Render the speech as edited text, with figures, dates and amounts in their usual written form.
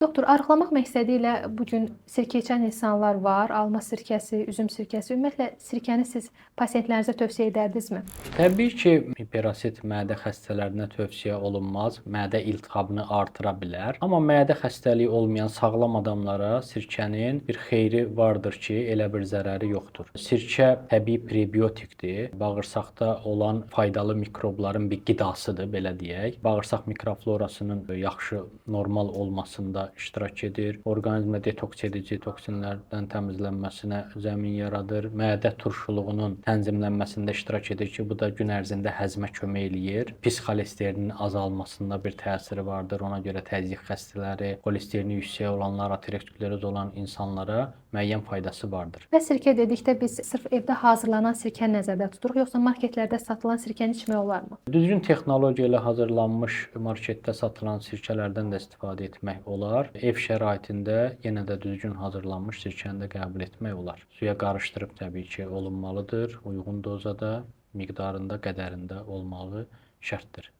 Doktor, arıqlamaq məqsədi ilə bu gün sirkə içən insanlar var. Alma sirkəsi, üzüm sirkəsi. Ümumiyyətlə sirkəni siz pasientlərinizə tövsiyə edərdinizmi? Təbii ki, hiperosit mədə xəstələrinə tövsiyə olunmaz. Mədə iltihabını artıra bilər. Amma mədə xəstəliyi olmayan sağlam adamlara sirkənin bir xeyri vardır ki, elə bir zərəri yoxdur. Sirkə təbii prebiotikdir. Bağırsaqda olan faydalı mikrobların bir qidasıdır, belə deyək. Bağırsaq mikroflorasının yaxşı, normal olmasında iştirak edir. Orqanizmə detoks edici toksinlərdən təmizlənməsinə zəmin yaradır. Mədə turşuluğunun tənzimlənməsində iştirak edir ki, bu da gün ərzində həzmə kömək eləyir. Pis xolesterinin azalmasında bir təsiri vardır. Ona görə təzyiq xəstələri, xolesterini yüksək olanlar, ateroskleroz olan insanlara müəyyən faydası vardır. Və sirkə dedikdə biz sırf evdə hazırlanan sirkəni nəzərdə tuturuq, yoxsa marketlərdə satılan sirkəni içmək olarmı? Düzgün texnologiya ilə hazırlanmış marketdə satılan sirkələrdən də istifadə etmək olar. Ev şəraitində yenə də düzgün hazırlanmış sirkəni də qəbul etmək olar. Suya qarışdırıb təbii ki, olunmalıdır. Uyğun dozada, miqdarında, qədərində olmağı şərtdir.